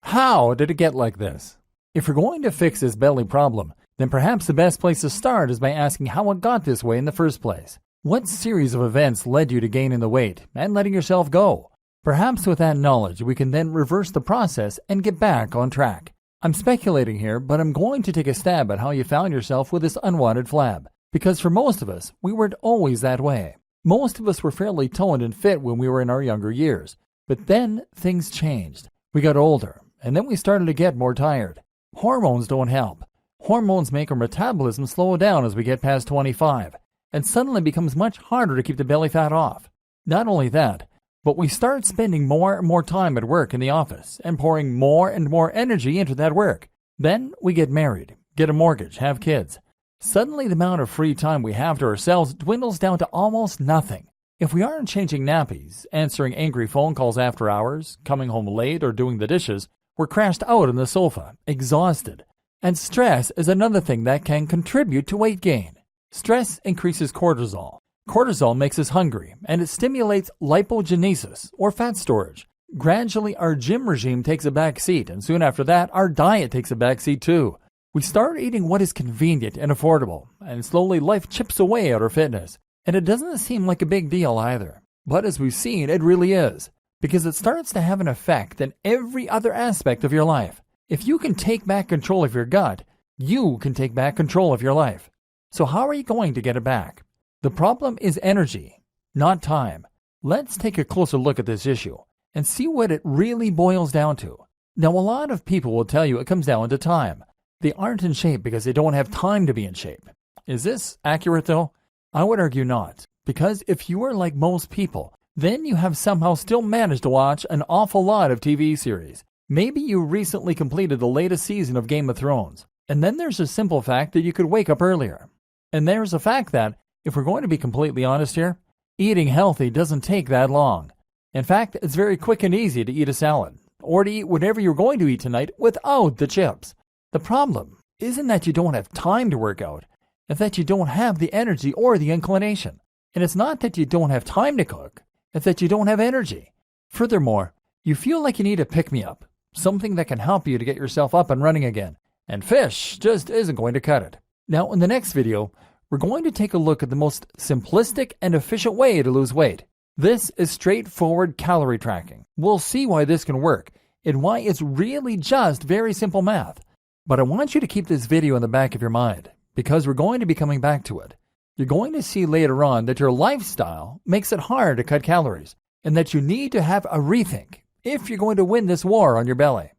How did it get like this? If we're going to fix this belly problem, then perhaps the best place to start is by asking how it got this way in the first place. What series of events led you to gaining the weight and letting yourself go? Perhaps with that knowledge, we can then reverse the process and get back on track. I'm speculating here, but I'm going to take a stab at how you found yourself with this unwanted flab. Because for most of us, we weren't always that way. Most of us were fairly toned and fit when we were in our younger years. But then things changed. We got older, and then we started to get more tired. Hormones don't help. Hormones make our metabolism slow down as we get past 25, and suddenly it becomes much harder to keep the belly fat off. Not only that, but we start spending more and more time at work in the office and pouring more and more energy into that work. Then we get married, get a mortgage, have kids. Suddenly the amount of free time we have to ourselves dwindles down to almost nothing. If we aren't changing nappies, answering angry phone calls after hours, coming home late, or doing the dishes, we're crashed out on the sofa, exhausted. And stress is another thing that can contribute to weight gain. Stress increases cortisol. Cortisol makes us hungry, and it stimulates lipogenesis, or fat storage. Gradually, our gym regime takes a back seat, and soon after that, our diet takes a back seat too. We start eating what is convenient and affordable, and slowly life chips away at our fitness. And it doesn't seem like a big deal either. But as we've seen, it really is, because it starts to have an effect in every other aspect of your life. If you can take back control of your gut, you can take back control of your life. So how are you going to get it back? The problem is energy, not time. Let's take a closer look at this issue and see what it really boils down to. Now, a lot of people will tell you it comes down to time. They aren't in shape because they don't have time to be in shape. Is this accurate though? I would argue not, because if you are like most people, then you have somehow still managed to watch an awful lot of TV series. Maybe you recently completed the latest season of Game of Thrones. And then there's a simple fact that you could wake up earlier. And there's a fact that, if we're going to be completely honest here, eating healthy doesn't take that long. In fact, it's very quick and easy to eat a salad, or to eat whatever you're going to eat tonight without the chips. The problem isn't that you don't have time to work out, it's that you don't have the energy or the inclination. And it's not that you don't have time to cook, it's that you don't have energy. Furthermore, you feel like you need a pick-me-up, something that can help you to get yourself up and running again. And fish just isn't going to cut it. Now, in the next video, we're going to take a look at the most simplistic and efficient way to lose weight. This is straightforward calorie tracking. We'll see why this can work and why it's really just very simple math. But I want you to keep this video in the back of your mind, because we're going to be coming back to it. You're going to see later on that your lifestyle makes it hard to cut calories, and that you need to have a rethink if you're going to win this war on your belly.